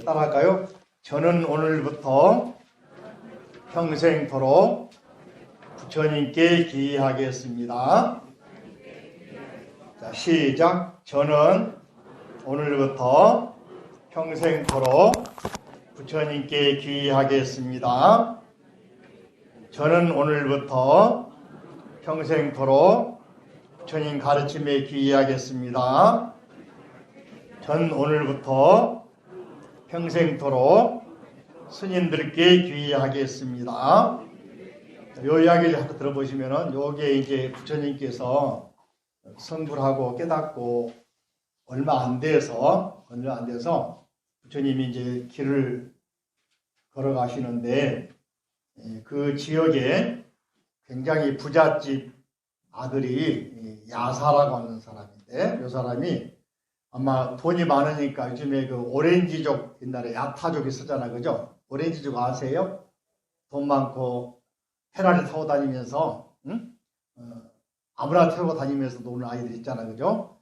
따라할까요? 저는 오늘부터 평생토록 부처님께 기하겠습니다. 자, 시작. 저는 오늘부터 평생토록 부처님께 기하겠습니다. 저는 오늘부터 평생토록 부처님 가르침에 기하겠습니다. 전 오늘부터 평생토록 스님들께 귀의하겠습니다. 요 이야기를 한번 들어보시면은 요게 이제 부처님께서 성불하고 깨닫고 얼마 안 돼서 부처님이 이제 길을 걸어가시는데 그 지역에 굉장히 부잣집 아들이 야사라고 하는 사람인데 요 사람이 아마 돈이 많으니까 요즘에 그 오렌지족 옛날에 야타족이 쓰잖아, 그죠? 오렌지족 아세요? 돈 많고 페라리 타고 다니면서 아무나 태우고 다니면서 노는 아이들 있잖아, 그죠?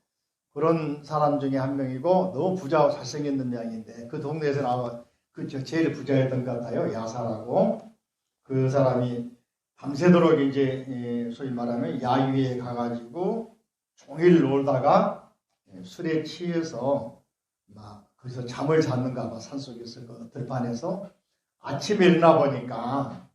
그런 사람 중에 한 명이고 너무 부자고 잘생겼는 모양인데 그 동네에서는 아마 제일 부자였던 것 같아요. 야사라고. 그 사람이 밤새도록 이제 소위 말하면 야유에 가가지고 종일 놀다가 술에 취해서 막 거기서 잠을 잤는가 봐. 산속에서 그 들판에서 아침에 일어나 보니까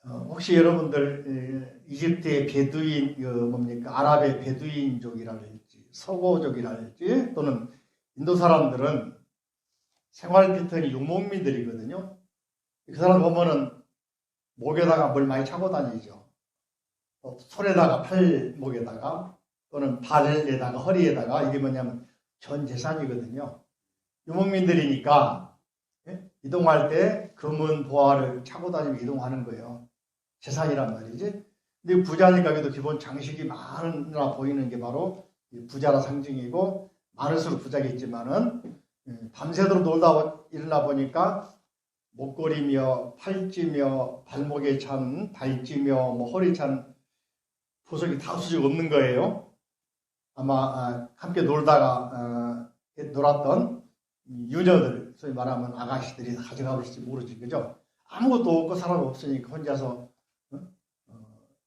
혹시 여러분들 이집트의 베두인 뭡니까 아랍의 베두인족이랄지 서고족이랄지 또는 인도 사람들은 생활 패턴이 유목민들이거든요. 그 사람 보면은 목에다가 뭘 많이 차고 다니죠. 손에다가 팔목에다가 또는 발에다가 허리에다가 이게 뭐냐면 전 재산이거든요. 유목민들이니까 이동할 때 금은 보화를 차고 다니며 이동하는 거예요. 재산이란 말이지. 근데 부자니까 그래도 기본 장식이 많으나 보이는 게 바로 부자라 상징이고 많을수록 부자겠지만은 밤새도록 놀다 일어나 보니까 목걸이며 팔찌며 발목에 찬 달찌며 뭐 허리 찬 보석이 다 수직 없는 거예요. 아마 함께 놀다가 놀았던 유녀들, 소위 말하면 아가씨들이 가져가 볼지 모르지, 그죠? 아무것도 없고 사람 없으니까 혼자서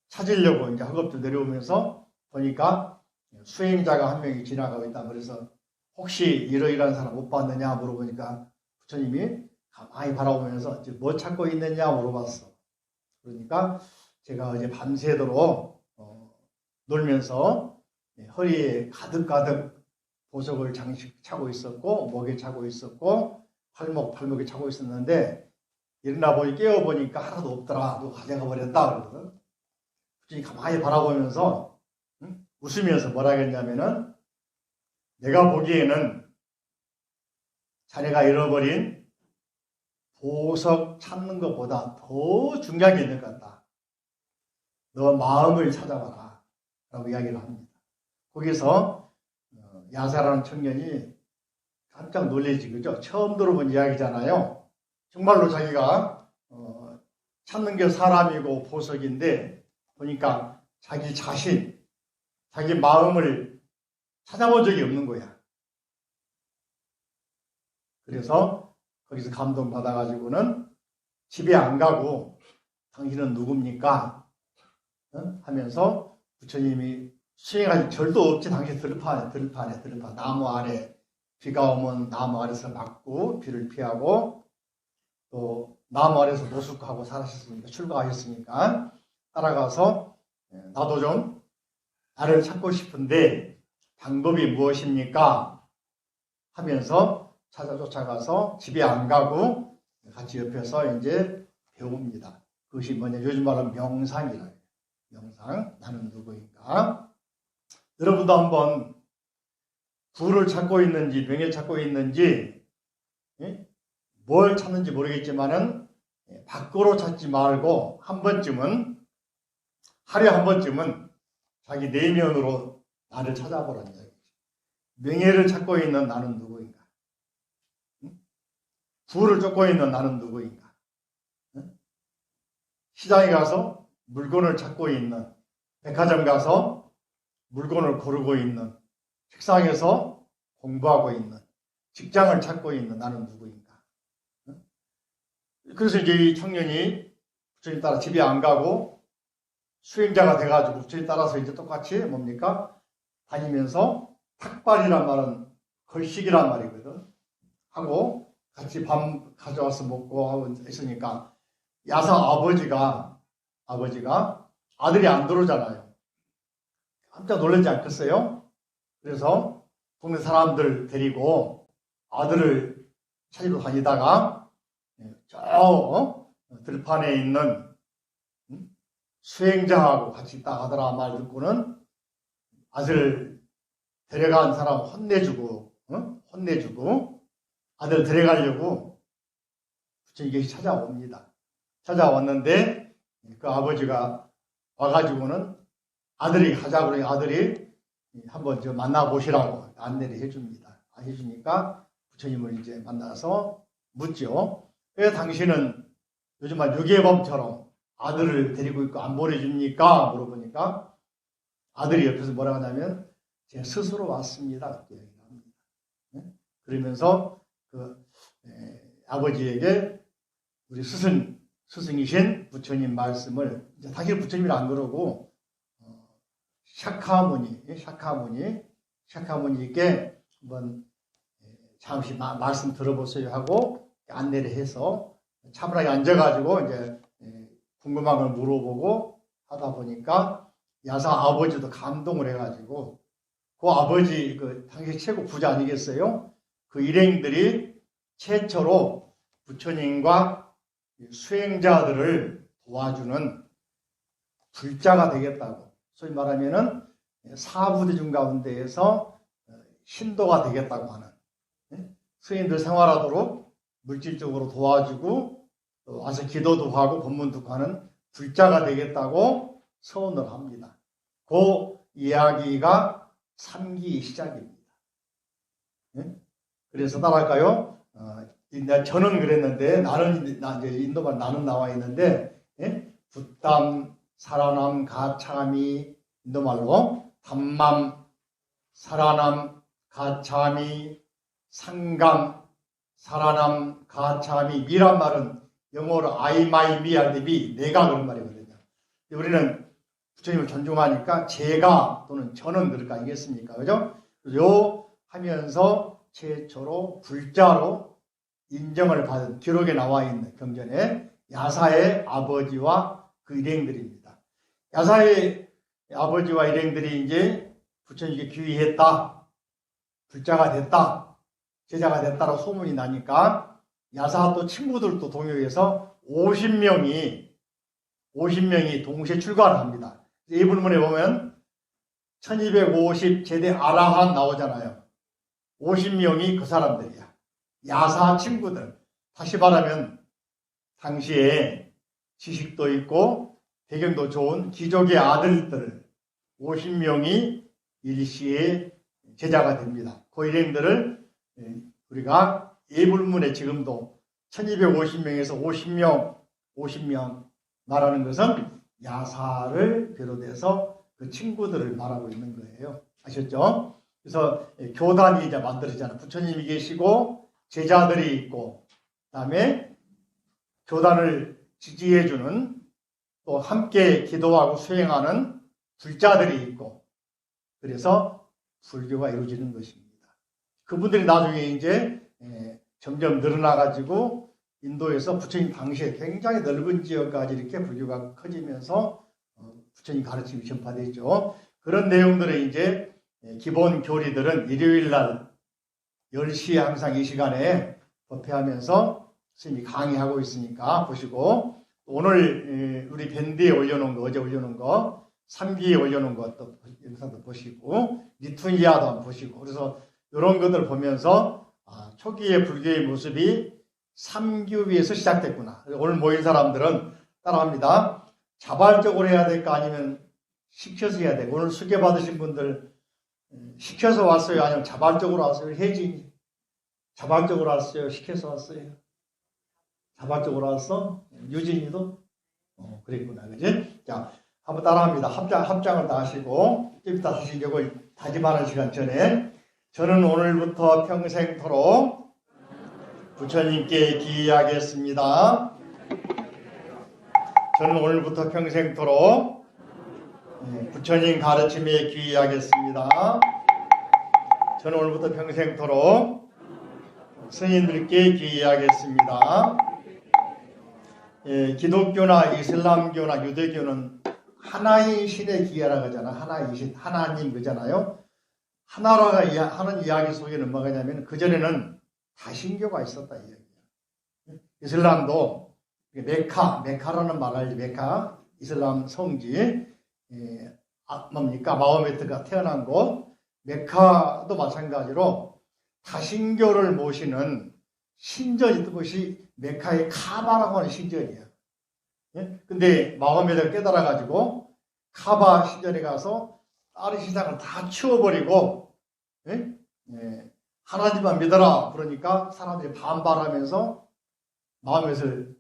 찾으려고 이제 허겁지겁 내려오면서 보니까 수행자가 한 명이 지나가고 있다. 그래서 혹시 이러이러한 사람 못 봤느냐 물어보니까 부처님이 가만히 바라보면서 뭐 찾고 있느냐 물어봤어. 그러니까 제가 어제 밤새도록 놀면서 허리에 가득가득 보석을 장식 차고 있었고 목에 차고 있었고 팔목에 차고 있었는데 일어나 보니 깨어보니까 하나도 없더라. 누가 가져가 버렸다. 그러거든. 부처님이 가만히 바라보면서 웃으면서 뭐라 했냐면은 내가 보기에는 자네가 잃어버린 보석 찾는 것보다 더 중요한 게 있는 것 같다. 너 마음을 찾아봐라. 라고 이야기를 합니다. 거기서 야사라는 청년이 깜짝 놀래지, 그죠? 처음 들어본 이야기잖아요. 정말로 자기가 찾는 게 사람이고 보석인데 보니까 자기 자신, 자기 마음을 찾아본 적이 없는 거야. 그래서 거기서 감동받아가지고는 집에 안 가고 당신은 누굽니까? 하면서 부처님이 수행하지 절도 없지. 당신 들판 나무 아래 비가 오면 나무 아래서 맞고 비를 피하고 또 나무 아래서 노숙하고 살았으니까 출가하셨으니까 따라가서 나도 좀 나를 찾고 싶은데 방법이 무엇입니까? 하면서 쫓아가서 집에 안 가고 같이 옆에서 이제 배웁니다. 그것이 뭐냐 요즘 말하는 명상이라 해요. 명상. 나는 누구인가? 여러분도 한번 부를 찾고 있는지 명예 찾고 있는지 뭘 찾는지 모르겠지만은 밖으로 찾지 말고 한 번쯤은 하루에 한 번쯤은 자기 내면으로 나를 찾아보라는 이야기죠. 명예를 찾고 있는 나는 누구인가? 부를 쫓고 있는 나는 누구인가? 시장에 가서 물건을 찾고 있는, 백화점 가서 물건을 고르고 있는, 책상에서 공부하고 있는, 직장을 찾고 있는 나는 누구인가. 그래서 이제 이 청년이 부처님 따라 집에 안 가고 수행자가 돼가지고 부처님 따라서 이제 똑같이 뭡니까? 다니면서 탁발이란 말은 걸식이란 말이거든. 하고 같이 밥 가져와서 먹고 하고 있으니까 야사 아버지가 아들이 안 들어오잖아요. 깜짝 놀라지 않겠어요? 그래서 동네 사람들 데리고 아들을 찾으러 다니다가 저 들판에 있는 수행자하고 같이 있다 하더라 말 듣고는 아들 데려간 사람 혼내주고 아들 데려가려고 부처님께 찾아옵니다. 찾아왔는데 그 아버지가 와가지고는 아들이 가자고 그러니 아들이 한번 저 만나보시라고 안내를 해줍니다. 해주니까 부처님을 이제 만나서 묻죠. 왜 당신은 요즘 말 유괴범처럼 아들을 데리고 있고 안 보내줍니까? 물어보니까 아들이 옆에서 뭐라고 하냐면 제 스스로 왔습니다. 그러면서 그 아버지에게 우리 스승이신 부처님 말씀을 이제 사실 부처님이 안 그러고 샤카무니께 한번 잠시 말씀 들어보세요 하고 안내를 해서 차분하게 앉아가지고 이제 궁금한 걸 물어보고 하다 보니까 야사 아버지도 감동을 해가지고 그 아버지 그 당시 최고 부자 아니겠어요? 그 일행들이 최초로 부처님과 수행자들을 도와주는 불자가 되겠다고, 소위 말하면은 사부대중 가운데에서 신도가 되겠다고 하는, 스님들 생활하도록 물질적으로 도와주고 또 와서 기도도 하고 법문도 하는 불자가 되겠다고 서원을 합니다. 그 이야기가 3기 시작입니다. 그래서 따라할까요? 저는 그랬는데 이제 인도말 나는 나와 있는데 붓담 사라남 가차미 인도말로 담맘 사라남 가차미 상감 사라남 가차미 미란 말은 영어로 I, my, me 할 때 me 내가 그런 말이거든요. 우리는 부처님을 존중하니까 제가 또는 저는 그럴 거 아니겠습니까? 그죠? 요 하면서 최초로 불자로 인정을 받은 기록에 나와 있는 경전에 야사의 아버지와 그 일행들입니다. 야사의 아버지와 일행들이 이제 부처님께 귀의했다, 불자가 됐다, 제자가 됐다라고 소문이 나니까 야사 또 친구들도 동요해서 50명이 동시에 출가를 합니다. 이 불문에 보면 1250 제대 아라한 나오잖아요. 50명이 그 사람들이야. 야사 친구들. 다시 말하면 당시에 지식도 있고 배경도 좋은 귀족의 아들들 50명이 일시에 제자가 됩니다. 그 일행들을 우리가 예불문에 지금도 1250명에서 50명 말하는 것은 야사를 비롯해서 그 친구들을 말하고 있는 거예요. 아셨죠? 그래서 교단이 이제 만들어지잖아요. 부처님이 계시고 제자들이 있고 그다음에 교단을 지지해주는 또 함께 기도하고 수행하는 불자들이 있고 그래서 불교가 이루어지는 것입니다. 그분들이 나중에 이제 점점 늘어나가지고 인도에서 부처님 당시에 굉장히 넓은 지역까지 이렇게 불교가 커지면서 부처님 가르침이 전파되죠. 그런 내용들을 이제 기본 교리들은 일요일 날 10시에 항상 이 시간에 법회하면서 스님이 강의하고 있으니까 보시고 오늘 우리 밴드에 올려놓은 거 어제 올려놓은 거 3기에 올려놓은 것도 영상도 보시고 리투니아도 한번 보시고 그래서 이런 것들 보면서 초기의 불교의 모습이 3규비에서 시작됐구나. 오늘 모인 사람들은 따라합니다. 자발적으로 해야 될까 아니면 시켜서 해야 될까? 오늘 수계 받으신 분들 시켜서 왔어요? 아니면 자발적으로 왔어요? 혜진이 자발적으로 왔어요? 시켜서 왔어요? 자발적으로 왔어? 유진이도? 그랬구나. 그지? 자, 한번 따라합니다. 합장을 다 하시고, 좀 이따 다시 이걸 다짐하는 시간 전에. 저는 오늘부터 평생토록 부처님께 기의하겠습니다. 저는 오늘부터 평생토록 부처님 가르침에 기의하겠습니다. 저는 오늘부터 평생토록 스님들께 기의하겠습니다. 기독교나 이슬람교나 유대교는 하나인 신에 기여라고 하잖아. 하나인 신, 하나님 그잖아요. 하나라가 하는 이야기 속에는 뭐가 있냐면 그전에는 다신교가 있었다 이 얘기야. 이슬람도 메카라는 말을 메카, 이슬람 성지, 뭡니까? 마호메트가 태어난 곳, 메카도 마찬가지로 다신교를 모시는 신전이 있던 것이 메카의 카바라고 하는 신전이야. 근데 마호메트가 깨달아가지고 카바 신전에 가서 다른 신상을 다 치워버리고 하나님만 믿어라 그러니까 사람들이 반발하면서 마호메트를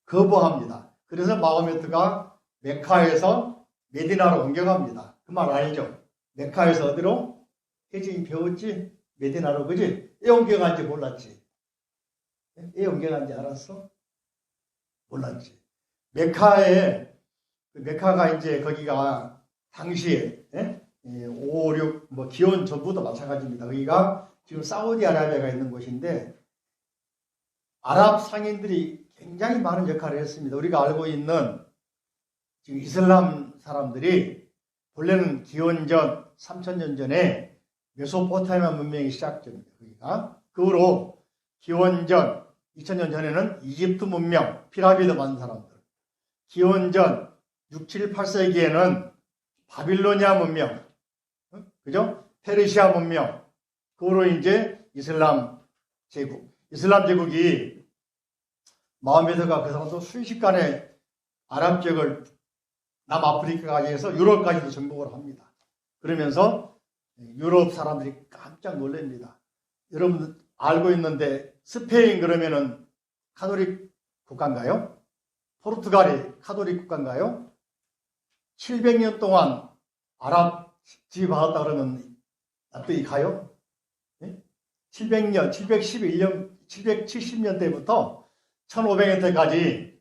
거부합니다. 그래서 마호메트가 메카에서 메디나로 옮겨갑니다. 그 말 알죠? 메카에서 어디로? 혜진이 배웠지? 메디나로 그지? 왜 옮겨간지 몰랐지? 왜 옮겨간지 알았어? 몰랐지. 메카가 이제 거기가 당시에 5, 6, 기원 전부도 마찬가지입니다. 거기가 지금 사우디아라비아가 있는 곳인데 아랍 상인들이 굉장히 많은 역할을 했습니다. 우리가 알고 있는 지금 이슬람 사람들이 본래는 기원전 3000년 전에 메소포타미아 문명이 시작됩니다. 거기가 그 후로 기원전 2000년 전에는 이집트 문명, 피라미드 만든 사람들, 기원전 6, 7, 8세기에는 바빌로니아 문명, 그죠? 페르시아 문명, 그 후로 이제 이슬람 제국이 마호메트가 그 사람도 순식간에 아랍 지역을 남아프리카까지 해서 유럽까지도 정복을 합니다. 그러면서 유럽 사람들이 깜짝 놀랍니다. 여러분 알고 있는데 스페인 그러면은 카톨릭 국가인가요? 포르투갈이 카톨릭 국가인가요? 700년 동안 아랍 지배받았다 그러면 납득이 가요? 700년, 770년 때부터 1500년 때까지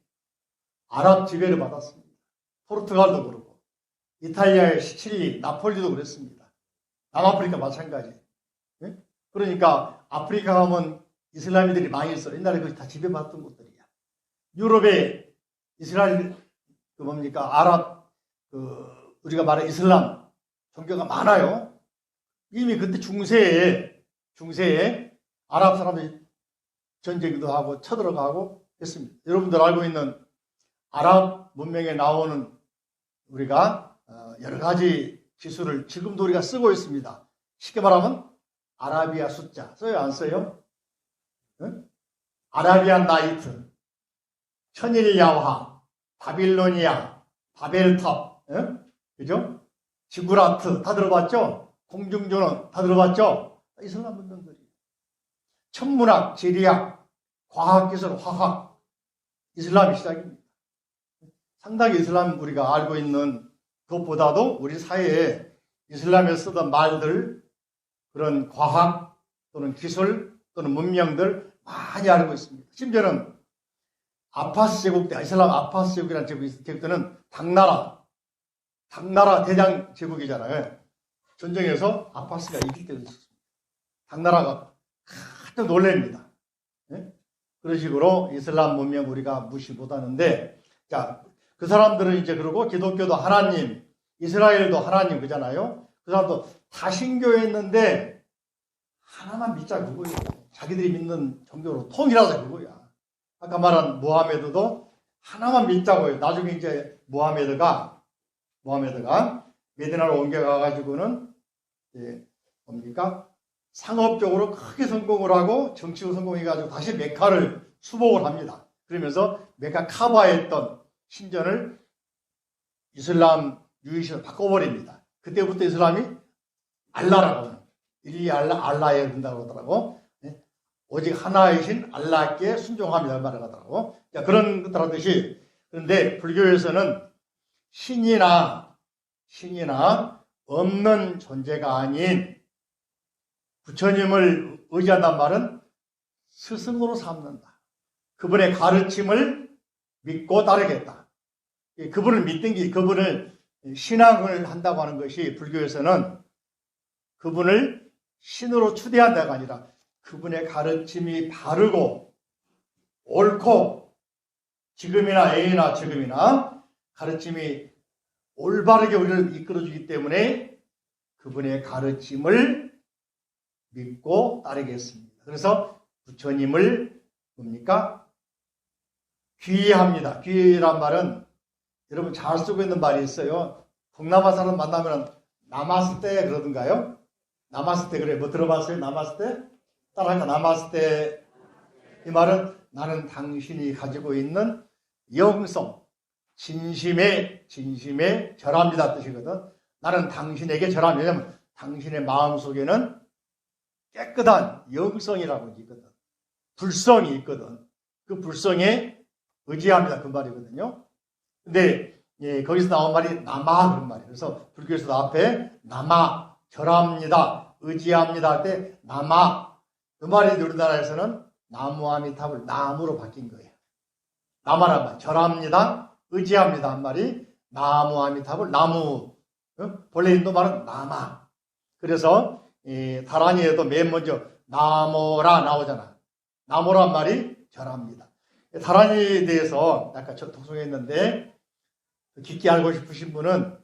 아랍 지배를 받았습니다. 포르투갈도 그렇고 이탈리아의 시칠리, 나폴리도 그랬습니다. 남아프리카 마찬가지. 그러니까 아프리카 가면 이슬람인들이 많이 있어. 옛날에 그것이 다 지배받았던 곳들이야. 유럽에 이스라엘 아랍 우리가 말하는 이슬람 종교가 많아요. 이미 그때 중세에 아랍 사람들이 전쟁도 하고 쳐들어가고 했습니다. 여러분들 알고 있는 아랍 문명에 나오는 우리가 여러 가지 기술을 지금도 우리가 쓰고 있습니다. 쉽게 말하면 아라비아 숫자 써요 안 써요? 아라비안 나이트, 천일 야화, 바빌로니아, 바벨탑, 그죠? 지구라트 다 들어봤죠? 공중전원 다 들어봤죠? 이슬람 문명들이. 천문학, 지리학, 과학기술, 화학, 이슬람이 시작입니다. 상당히 이슬람 우리가 알고 있는 것보다도 우리 사회에 이슬람에 쓰던 말들, 그런 과학 또는 기술 또는 문명들 많이 알고 있습니다. 심지어는 아파스 제국 때, 이슬람 아파스 제국이라는 제국 때는 당나라 대장 제국이잖아요. 전쟁에서 아파스가 이길 때도 있었습니다. 당나라가 깜짝 놀랍니다. 그런 식으로 이슬람 문명 우리가 무시 못하는데, 자, 그 사람들은 이제 그러고 기독교도 하나님, 이스라엘도 하나님 그잖아요. 그 사람도 다신교였는데 하나만 믿자 그거예요. 자기들이 믿는 종교로 통일하자 그거야. 아까 말한 무하메드도 하나만 믿자고요. 나중에 이제 무하메드가 메디나로 옮겨가가지고는 뭡니까? 상업적으로 크게 성공을 하고 정치로 성공해가지고 다시 메카를 수복을 합니다. 그러면서 메카 카바에 있던 신전을 이슬람 유의신으로 바꿔버립니다. 그때부터 이슬람이 알라라고 하는, 알라에 된다고 하더라고. 오직 하나이신 알라께 순종합니다. 말을 하더라고. 자, 그런 것들 하듯이, 그런데 불교에서는 신이나 없는 존재가 아닌 부처님을 의지한단 말은 스승으로 삼는다. 그분의 가르침을 믿고 따르겠다. 그분을 믿는 게, 그분을 신앙을 한다고 하는 것이 불교에서는 그분을 신으로 추대한다가 아니라 그분의 가르침이 바르고 옳고 지금이나 애나 지금이나 가르침이 올바르게 우리를 이끌어주기 때문에 그분의 가르침을 믿고 따르겠습니다. 그래서 부처님을 뭡니까? 귀의합니다. 귀의란 말은 여러분 잘 쓰고 있는 말이 있어요. 동남아 사람 만나면 나마스테 그러던가요? 나마스테 그래. 뭐 들어봤어요? 나마스테? 따라할까? 나마스테. 이 말은 나는 당신이 가지고 있는 영성, 진심에 절합니다 뜻이거든. 나는 당신에게 절합니다. 왜냐하면 당신의 마음속에는 깨끗한 영성이라고 있거든. 불성이 있거든. 그 불성에 의지합니다. 그 말이거든요. 근데 거기서 나온 말이 남아 그런 말이에요. 그래서 불교에서도 앞에 남아 절합니다. 의지합니다 할 때 남아. 그 말이 우리나라에서는 나무아미탑을 나무로 바뀐 거예요. 남아란 말. 절합니다. 의지합니다 한 말이 나무아미탑을 나무. 본래 인도 말은 남아. 그래서 다란이에도 맨 먼저 나모라 나오잖아. 나모란 말이 절합니다. 다란이에 대해서 아까 저 통송했는데 깊게 알고 싶으신 분은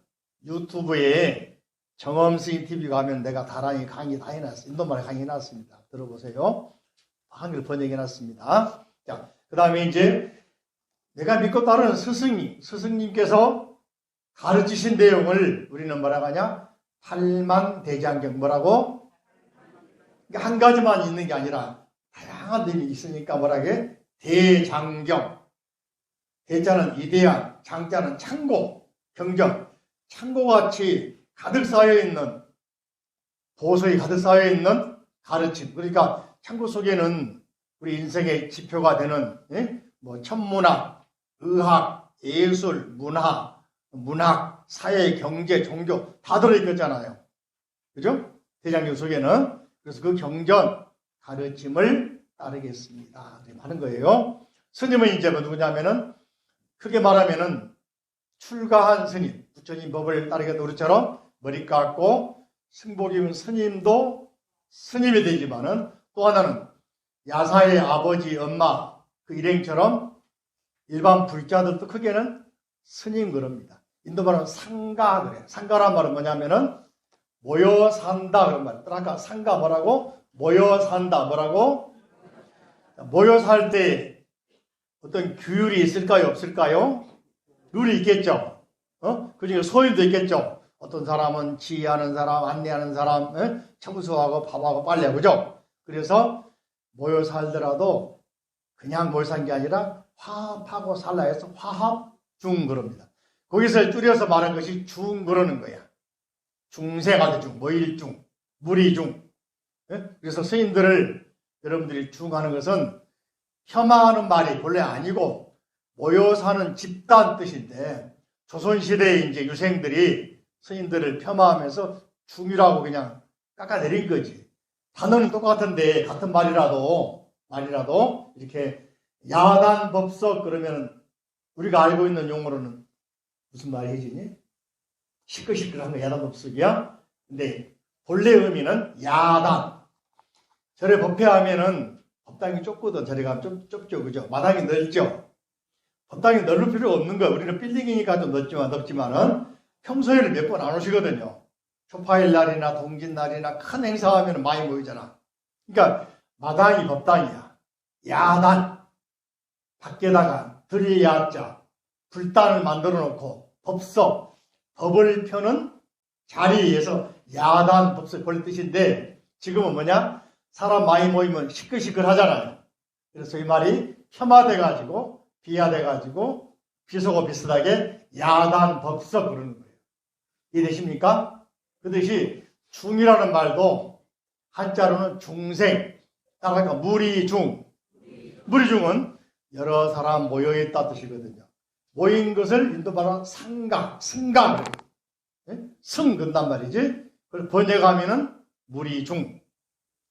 유튜브에 정엄스님 TV 가면 내가 다란이 강의 다 해놨어요. 인도말 강의 해놨습니다. 들어보세요. 한글 번역해놨습니다. 자, 그 다음에 이제 내가 믿고 따르는 스승님께서 가르치신 내용을 우리는 뭐라고 하냐? 팔만대장경 뭐라고? 그러니까 한 가지만 있는 게 아니라 다양한 내용이 있으니까 뭐라게? 대장경. 대자는 위대한, 장자는 창고, 경전. 창고같이 가득 쌓여있는, 보석이 가득 쌓여있는 가르침. 그러니까 창고 속에는 우리 인생의 지표가 되는 뭐 천문학, 의학, 예술, 문학, 사회, 경제, 종교 다 들어있겠잖아요. 그죠? 대장경 속에는. 그래서 그 경전, 가르침을 따르겠습니다. 하는 거예요. 스님은 이제 뭐 누구냐면은 크게 말하면은 출가한 스님, 부처님 법을 따르겠다 우리처럼 머리 깎고 승복 입은 스님도 스님이 되지만은 또 하나는 야사의 아버지, 엄마 그 일행처럼 일반 불자들도 크게는 스님 그럽니다. 인도 말은 상가 그래. 상가란 말은 뭐냐면은 모여 산다 그런 말이에요. 아까 상가 뭐라고? 모여 산다 뭐라고? 모여 살 때 어떤 규율이 있을까요? 없을까요? 룰이 있겠죠. 그중에 소일도 있겠죠. 어떤 사람은 지휘하는 사람, 안내하는 사람, 청소하고 밥하고 빨래하고 그죠? 그래서 모여 살더라도 그냥 모여 산 게 아니라 화합하고 살라 해서 화합중 그럽니다. 거기서 줄여서 말한 것이 중 그러는 거야. 중생하드 중, 모일중, 무리중. 그래서 스님들을 여러분들이 중하는 것은 폄하하는 말이 본래 아니고 모여 사는 집단 뜻인데 조선시대에 이제 유생들이 스님들을 폄하하면서 중이라고 그냥 깎아내린 거지. 단어는 똑같은데 같은 말이라도 이렇게 야단법석 그러면 우리가 알고 있는 용어로는 무슨 말이 해지니? 시끌시끌한 거 야단법석이야. 근데 본래 의미는 야단. 절에 법회하면은 법당이 좁거든. 절에 가면 좀 좁죠. 그죠? 마당이 넓죠. 법당이 넓을 필요가 없는 거야. 우리는 빌딩이니까 좀 넓지만은 평소에는 몇 번 안 오시거든요. 초파일 날이나 동짓 날이나 큰 행사하면 많이 모이잖아. 그러니까 마당이 법당이야. 야단. 밖에다가 들이 야자. 불단을 만들어 놓고 법석. 법을 펴는 자리에서 야단 법석 벌 뜻인데 지금은 뭐냐? 사람 많이 모이면 시끌시끌 하잖아요. 그래서 이 말이 폄하돼가지고 비하돼가지고 비속어 비슷하게 야단 법석 그러는 거예요. 이해되십니까? 그 뜻이 중이라는 말도 한자로는 중생 따라하니까 무리중. 무리중은 여러 사람 모여있다 뜻이거든요. 모인 것을 인도말로 상각, 승각 승 건단 말이지. 그걸 번역하면은 무리중.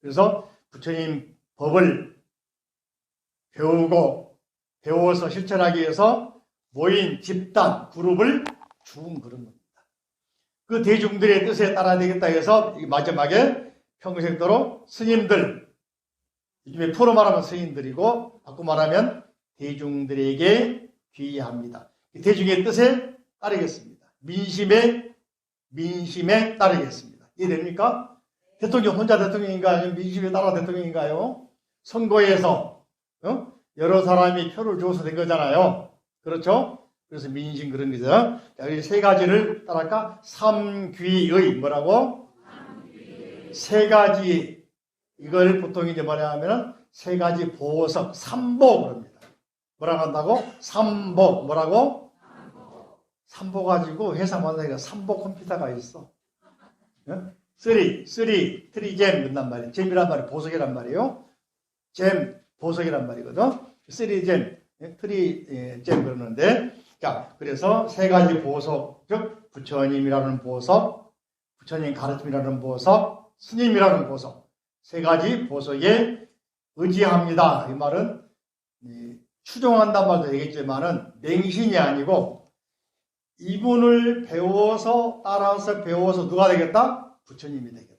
그래서 부처님 법을 배워서 실천하기 위해서 모인 집단, 그룹을 죽은 그런 겁니다. 그 대중들의 뜻에 따라야 되겠다 해서 마지막에 평생도록 스님들, 요즘에 프로 말하면 스님들이고 바꿔 말하면 대중들에게 귀의합니다. 대중의 뜻에 따르겠습니다. 민심에 따르겠습니다. 이해됩니까? 대통령 혼자 대통령인가 아니면 민심에 따라 대통령인가요? 선거에서 여러 사람이 표를 줘서 된 거잖아요. 그렇죠? 그래서 민심 그런 거죠. 자, 우리 세 가지를 따라할까? 삼귀의 뭐라고? 세 가지. 이걸 보통 이제 뭐냐 하면은 세 가지 보석, 삼복 그럽니다. 뭐라고 한다고? 삼복. 뭐라고? 삼복 가지고 회사 만나니까 삼복 컴퓨터가 있어. 트리잼 된단 말이에요. 잼이란 말이 보석이란 말이에요. 잼, 보석이란 말이거든. 트리잼, 트리잼 그러는데, 자, 그래서 세 가지 보석, 즉 부처님이라는 보석, 부처님 가르침이라는 보석, 스님이라는 보석, 세 가지 보석에 의지합니다. 이 말은 추종한단 말도 되겠지만은 맹신이 아니고 이분을 따라서 배워서 누가 되겠다? 부처님이 되겠다.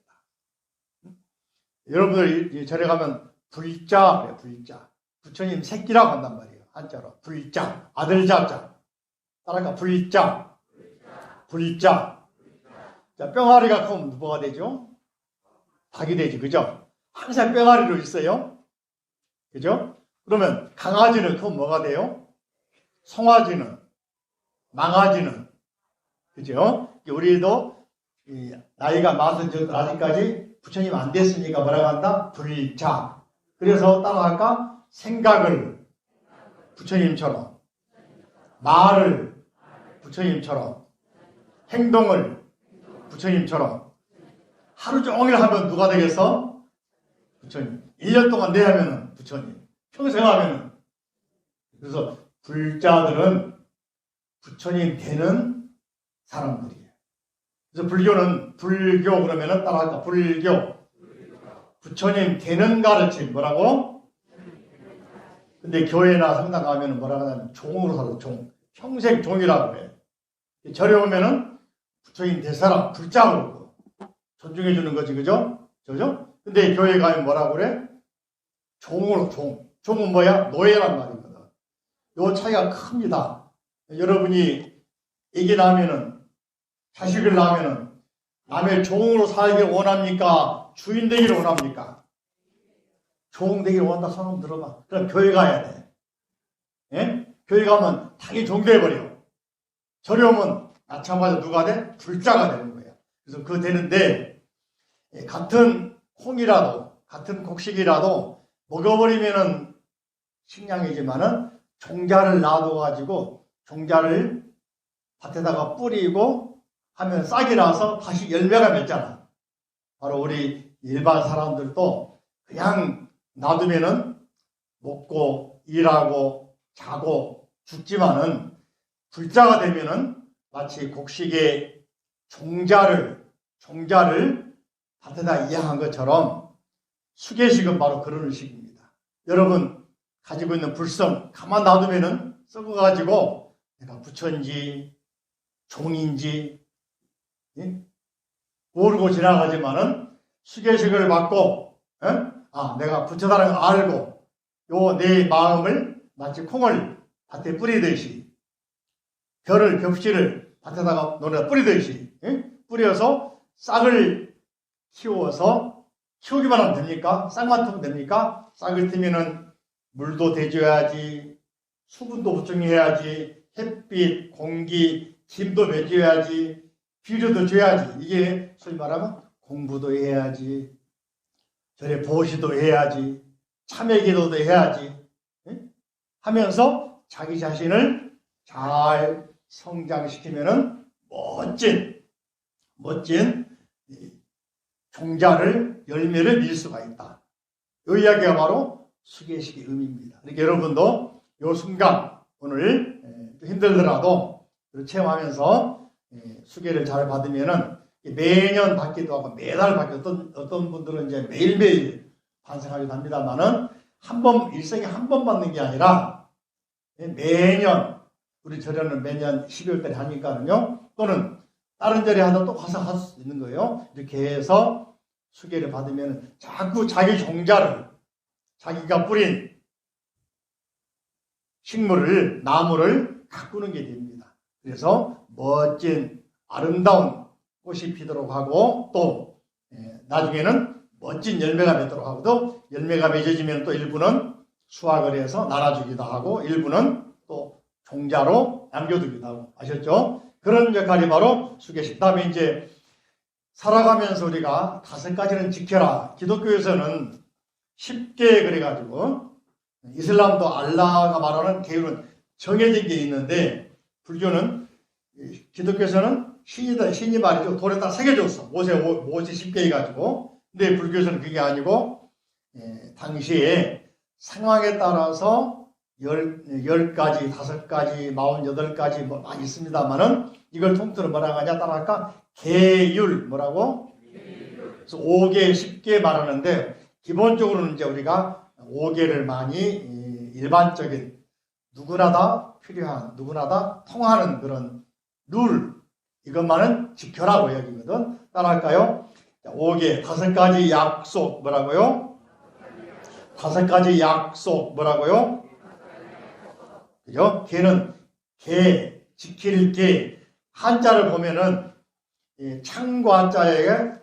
여러분들 절에 가면 불자, 불자. 부처님 새끼라고 한단 말이에요. 한자로. 불자. 아들 자자. 따라가 불자. 자, 뿅아리가 크면 뭐가 되죠? 닭이 되지. 그죠? 항상 뿅아리로 있어요. 그죠? 그러면 강아지는 그럼 뭐가 돼요? 송아지는, 망아지는. 그죠? 우리도 나이가 40 아직까지 부처님 안 됐으니까 뭐라고 한다? 불자. 그래서 따라할까? 생각을 부처님처럼, 말을 부처님처럼, 행동을 부처님처럼. 하루 종일 하면 누가 되겠어? 부처님. 1년 동안 내 하면은 부처님. 평생 하면은. 그래서 불자들은 부처님 되는 사람들이에요. 그래서 불교는 불교 그러면은 따라할까? 불교. 부처님 되는 가르침. 뭐라고? 근데 교회나 성당 가면은 뭐라고 하냐면 종으로 살아. 종. 평생 종이라고 해. 절에 오면은 부처님 될 사람 불자로 존중해 주는 거지. 그죠? 그죠? 근데 교회 가면 뭐라고 그래? 종으로 종. 종은 뭐야? 노예란 말이거든. 요 차이가 큽니다. 여러분이 애기 낳으면은, 자식을 낳으면은, 남의 종으로 살기를 원합니까? 주인 되기를 원합니까? 종 되기를 원한다 손 들어봐. 그럼 교회 가야 돼. 예? 교회 가면 당연히 종 돼버려. 절에 오면 마찬가지로 누가 돼? 불자가 되는 거예요. 그래서 그거 되는데, 같은 콩이라도, 같은 곡식이라도 먹어버리면은 식량이지만은 종자를 놔둬가지고 종자를 밭에다가 뿌리고 하면 싹이 나서 다시 열매가 맺잖아. 바로 우리 일반 사람들도 그냥 놔두면은 먹고 일하고 자고 죽지만은 불자가 되면은 마치 곡식의 종자를 밭에다 이양한 것처럼 수계식은 바로 그런 의식입니다. 여러분 가지고 있는 불성 가만 놔두면은 썩어가지고 내가 부처인지 종인지 모르고 지나가지만은 수계식을 받고 내가 부처다라는 걸 알고 요 내 마음을 마치 콩을 밭에 뿌리듯이 겹실을 밭에다가 논에다 뿌리듯이 뿌려서 싹을 키워서 키우기만 하면 됩니까? 싹만 트면 됩니까? 싹을 트면은 물도 대줘야지, 수분도 보충해야지, 햇빛, 공기, 김도 먹여야지, 비료도 줘야지. 이게 소위 말하면 공부도 해야지, 절에 보시도 해야지, 참회기도도 해야지 하면서 자기 자신을 잘 성장시키면은 멋진 종자를 열매를 맺을 수가 있다. 이 이야기가 바로 수계식의 의미입니다. 그러니까 여러분도 이 순간 오늘 힘들더라도 체험하면서 수계를 잘 받으면은 매년 받기도 하고 매달 받기도 어떤 분들은 이제 매일매일 반성하기도 합니다만은 일생에 한 번 받는 게 아니라 매년 우리 절에는 매년 12월 달에 하니까는요. 또는 다른 절에 하다 또 가서 할 수 있는 거예요. 이렇게 해서 수계를 받으면 자꾸 자기 종자를 자기가 뿌린 식물을 나무를 가꾸는 게 됩니다. 그래서 멋진 아름다운 꽃이 피도록 하고 또 나중에는 멋진 열매가 맺도록 하고 또 열매가 맺어지면 또 일부는 수확을 해서 나눠주기도 하고 일부는 또 종자로 남겨두기도 하고 아셨죠? 그런 역할이 바로 수계식. 다음에 이제 살아가면서 우리가 5가지는 지켜라. 기독교에서는 쉽게 그래가지고 이슬람도 알라가 말하는 계율은 정해진 게 있는데 불교는 기독교에서는 신이 말이죠. 돌에다 새겨줬어. 못에 쉽게 해가지고. 근데 불교에서는 그게 아니고 당시에 상황에 따라서 10가지, 5가지, 48가지 뭐 많이 있습니다만은 이걸 통틀어 뭐라고 하냐 따라할까? 계율 뭐라고? 그래서 5개, 10개 말하는데 기본적으로는 이제 우리가 5개를 많이 일반적인 누구나 다 필요한, 누구나 다 통하는 그런 룰 이것만은 지켜라고 여기거든. 따라할까요? 5개, 5가지 약속 뭐라고요? 5가지 약속 뭐라고요? 그죠? 개는 개, 지킬 개. 한자를 보면은 창과 자에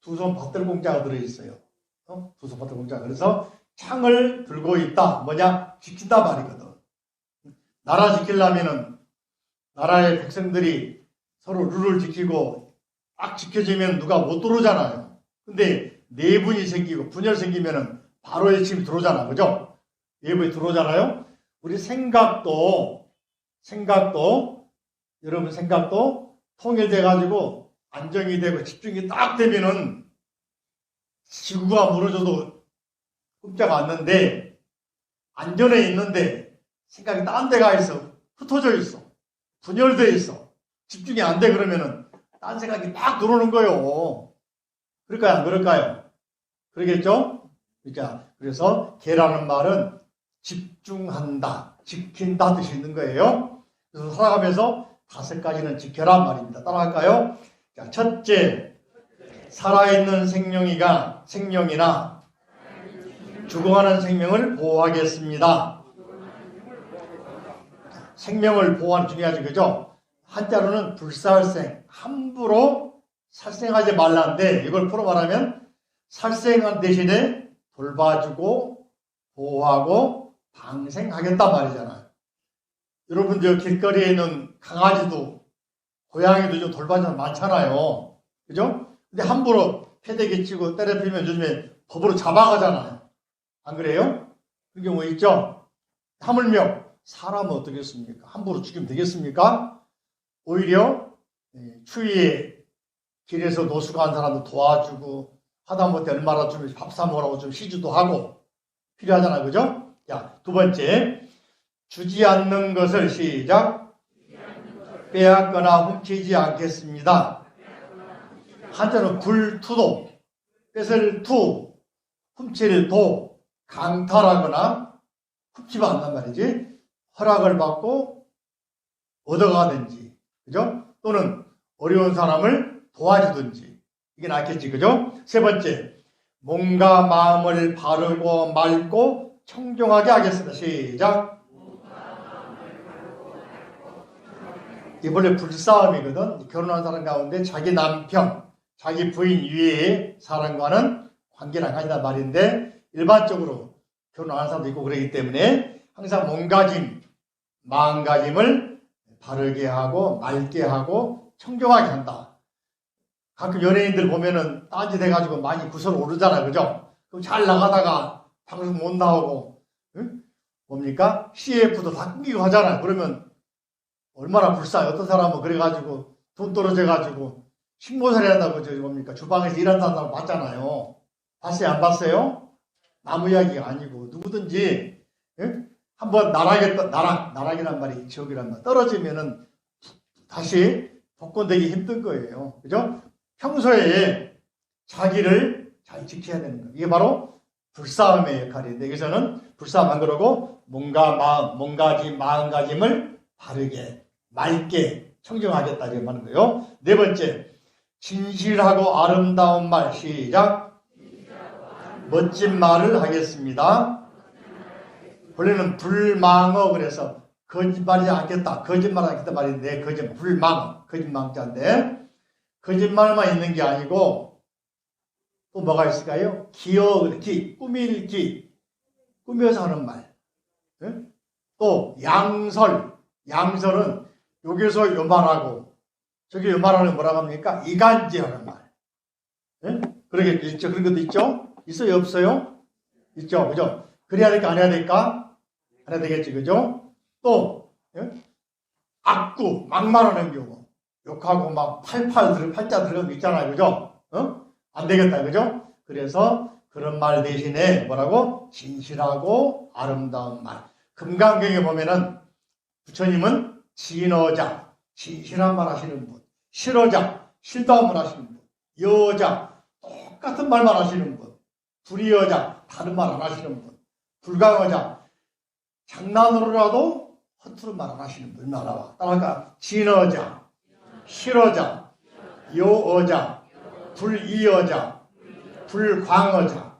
두 손 받들 공자가 들어있어요. 두 손 받들 공자. 그래서 창을 들고 있다. 뭐냐? 지킨다 말이거든. 나라 지키려면은 나라의 백성들이 서로 룰을 지키고 딱 지켜지면 누가 못 들어오잖아요. 근데 내분이 생기고 분열 생기면은 바로 일침이 들어오잖아. 그죠? 내분이 들어오잖아요. 우리 생각도 여러분 생각도 통일돼 가지고 안정이 되고 집중이 딱 되면은 지구가 무너져도 끔짝 않는데 안전에 있는데 생각이 딴 데가 있어. 흩어져 있어. 분열돼 있어. 집중이 안 돼 그러면은 딴 생각이 딱 들어오는 거예요. 그럴까요? 안 그럴까요? 그러겠죠? 자, 그래서 개라는 말은 집중한다, 지킨다 뜻이 있는 거예요. 그래서 살아가면서 5가지는 지켜라 말입니다. 따라할까요? 자, 첫째, 살아있는 생명이나 죽어가는 생명을 보호하겠습니다. 생명을 보호하는 중요하지, 그죠? 한자로는 불살생, 함부로 살생하지 말라는데 이걸 풀어 말하면 살생한 대신에 돌봐주고 보호하고 방생하겠단 말이잖아요. 여러분 저 길거리에 있는 강아지도 고양이도 좀 돌봐주는 많잖아요. 그죠? 근데 함부로 패대기 치고 때려피면 요즘에 법으로 잡아가잖아요. 안 그래요? 그런 경우 있죠? 하물며 사람은 어떻겠습니까? 함부로 죽이면 되겠습니까? 오히려 추위에 길에서 노숙한 사람도 도와주고 하다못해 얼마나 좀 밥 사 먹으라고 좀 시주도 하고 필요하잖아요. 그죠? 자, 2번째, 주지 않는 것을 시작. 빼앗거나 훔치지 않겠습니다. 한자는 불투도, 뺏을 투, 훔칠 도, 강탈하거나 훔치면 안단 말이지. 허락을 받고 얻어가든지, 그죠? 또는 어려운 사람을 도와주든지. 이게 낫겠지, 그죠? 3번째, 몸과 마음을 바르고 맑고 청정하게 하겠습니다. 시작. 이번에 불싸움이거든. 결혼한 사람 가운데 자기 남편, 자기 부인 위에 사람과는 관계는 아니다 말인데 일반적으로 결혼한 사람도 있고 그러기 때문에 항상 몸가짐, 마음가짐을 바르게 하고 맑게 하고 청정하게 한다. 가끔 연예인들 보면은 딴짓해가지고 많이 구설 오르잖아요. 그죠? 그럼 잘 나가다가 방송 못 나오고, 응? 뭡니까? CF도 다 끊기고 하잖아요. 그러면 얼마나 불쌍해. 어떤 사람은 그래가지고 돈 떨어져가지고 식모살이 한다고 저기 뭡니까? 주방에서 일한다는 사람 봤잖아요. 봤어요? 안 봤어요? 나무 이야기가 아니고 누구든지, 응? 한번 나락이란 말이 지옥이란 말 떨어지면은 다시 복권되기 힘든 거예요. 그죠? 평소에 자기를 잘 지켜야 되는 거예요. 이게 바로 불사함의 역할인데 여기서는 불사함 안 그러고 몸과 마음, 몸가짐, 마음가짐을 바르게, 맑게 청정하겠다 이렇게 하는 거예요. 네 번째, 진실하고 아름다운 말. 시작. 멋진 말을 하겠습니다. 원래는 불망어 그래서 거짓말이지 않겠다. 거짓말 하겠다 말인데 거짓말, 불망어, 거짓말자인데 거짓말만 있는 게 아니고 또 뭐가 있을까요? 기어기, 꾸밀기, 꾸며서 하는 말. 네? 또 양설, 양설은 여기서 요 말하고 저기 요 말하는 뭐라고 합니까? 이간질하는 말. 네? 그러게 있죠. 그런 것도 있죠. 있어요, 없어요? 있죠, 그죠? 그래야 될까, 안 해야 될까? 안 해야 되겠지, 그죠? 또 예? 악구, 막말하는 경우, 욕하고 막 팔자 들어가는 거 있잖아요, 그죠? 안 되겠다, 그죠? 그래서 그런 말 대신에 뭐라고? 진실하고 아름다운 말. 금강경에 보면은 부처님은 진어자, 진실한 말 하시는 분, 실어자, 실도한 말 하시는 분, 여자, 똑같은 말만 하시는 분, 불이여자, 다른 말 안 하시는 분, 불강어자, 장난으로라도 허투루 말 안 하시는 분 나와. 따라가 진어자, 실어자, 여어자, 불이여자, 불광어자.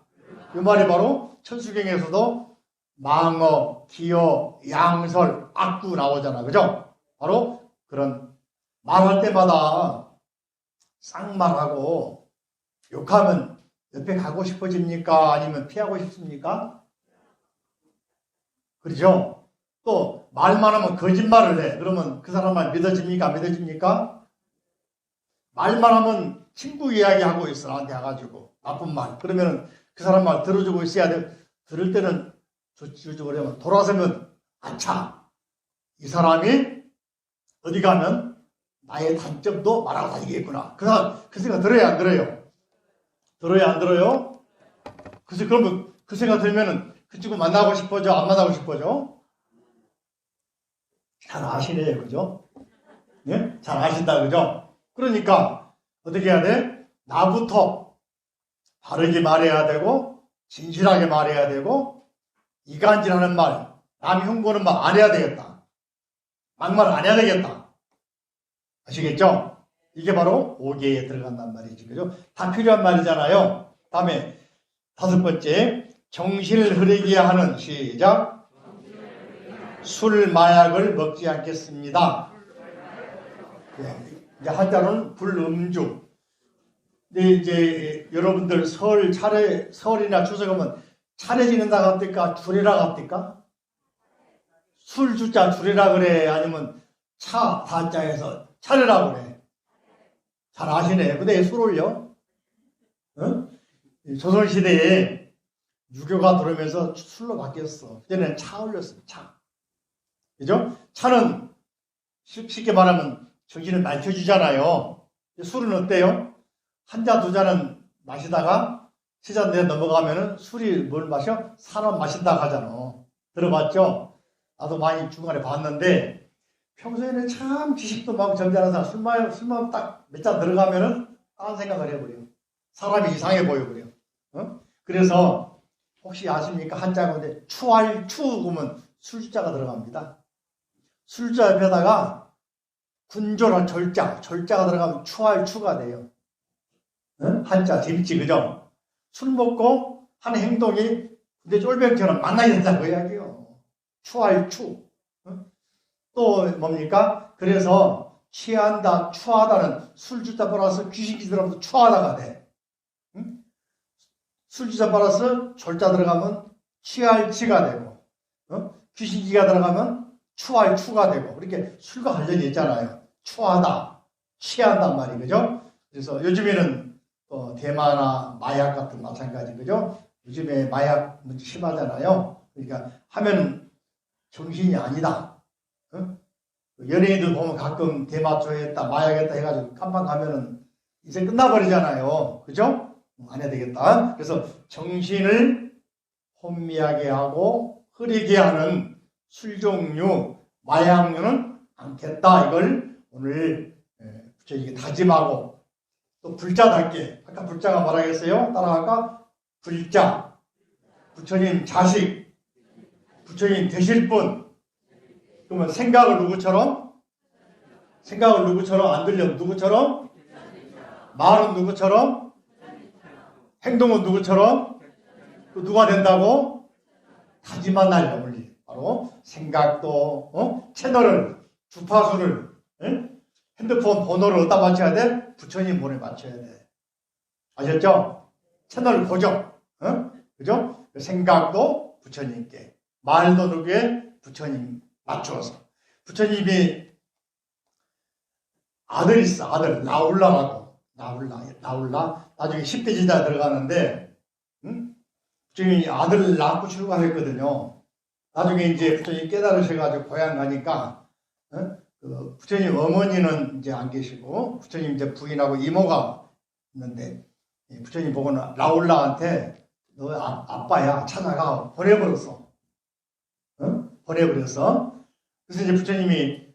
이 말이 바로 천수경에서도 망어, 기어, 양설, 악구 나오잖아. 그죠? 바로 그런 말할 때마다 쌍말하고 욕하면 옆에 가고 싶어집니까? 아니면 피하고 싶습니까? 그렇죠? 또 말만 하면 거짓말을 해. 그러면 그 사람 말 믿어집니까? 안 믿어집니까? 말만 하면 친구 이야기하고 있어. 나한테 와가지고 나쁜 말. 그러면 그 사람 말 들어주고 있어야 돼. 들을 때는 주저버리면 돌아서면 아차, 이 사람이 어디 가면 나의 단점도 말하고 다니겠구나. 그 생각 들어야 안 들어요? 들어야 안 들어요? 그래서 그러면 그 생각 들면은 그 친구 만나고 싶어져? 안 만나고 싶어져? 잘 아시네요, 그죠? 예? 잘 아신다, 그죠? 그러니까 어떻게 해야 돼? 나부터 바르게 말해야 되고 진실하게 말해야 되고 이간질하는 말, 남 흉보는 말 안 해야 되겠다. 막말 안 해야 되겠다. 아시겠죠? 이게 바로 5계에 들어간단 말이지, 그죠? 다 필요한 말이잖아요. 다음에 다섯 번째, 정신을 흐리게 하는, 시작. 술, 마약을 먹지 않겠습니다. 네, 이제 한자로는 불음주. 근데 이제 여러분들 설이나 추석하면 차례 지낸다 갑니까? 주례라 갑니까? 술 주자 주례라 그래? 아니면 차 다자에서 차례라 그래? 잘 아시네. 근데 술을요? 조선시대에 유교가 들어오면서 술로 바뀌었어. 그때는 차 올렸어요. 차. 그죠? 차는 쉽게 말하면 정신을 맑혀주잖아요. 술은 어때요? 한 잔, 두 잔은 마시다가 세 잔 내 넘어가면은 술이 뭘 마셔? 사람 마신다 하잖아. 들어봤죠? 나도 많이 중간에 봤는데 평소에는 참 지식도 많고 점잖은 사람 술만 딱 몇 잔 들어가면은 딴 생각을 해버려. 사람이 이상해 보여버려. 그래서 혹시 아십니까? 한자인데 추할추 그러면 술자가 들어갑니다. 술자 옆에다가 군조나 절자가 들어가면 추할추가 돼요. 한자 재밌지, 그죠? 술 먹고 하는 행동이 근데 쫄병처럼 만나야 된다고 이야기요. 추할추. 또 뭡니까? 그래서 취한다, 추하다는 술주자 플러스 귀신기 들어가면 추하다가 돼. 술주자 플러스 절자 들어가면 취할치가 되고, 귀신기가 들어가면 추할추가 되고, 이렇게 술과 관련이 있잖아요. 추하다, 취한단 말이, 그죠? 그래서 요즘에는 대마나 마약 같은 마찬가지, 그죠? 요즘에 마약 문제 심하잖아요. 그러니까 하면은 정신이 아니다. 연예인들 보면 가끔 대마 좋아했다, 마약했다 해가지고 깜빵 가면은 인생 끝나버리잖아요. 그죠? 안 해야 되겠다. 그래서 정신을 혼미하게 하고 흐리게 하는 술 종류, 마약류는 않겠다. 이걸 오늘 저희가 다짐하고 또 불자답게. 아까 불자가 뭐라겠어요? 따라갈까? 불자. 부처님 자식. 부처님 되실 분. 그러면 생각을 누구처럼? 생각을 누구처럼? 안 들려. 누구처럼? 말은 누구처럼? 행동은 누구처럼? 또 누가 된다고? 다짐한 날이 어울리. 바로 생각도 채널을 주파수를 핸드폰 번호를 어디다 맞춰야 돼? 부처님 번호에 맞춰야 돼. 아셨죠? 채널 고정. 그죠? 생각도 부처님께, 말도 누구에? 부처님 맞추어서. 부처님이 아들 있어. 아들 나울라라고. 나울라. 나중에 10대 지자 들어가는데 부처님이 아들을 낳고 출가했거든요. 나중에 이제 부처님 깨달으셔가지고 고향 가니까 그 부처님 어머니는 이제 안 계시고 부처님 이제 부인하고 이모가 있는데 부처님 보고는 라울라한테 너 아빠야 찾아가 보내버렸어. 보내버렸어. 그래서 이제 부처님이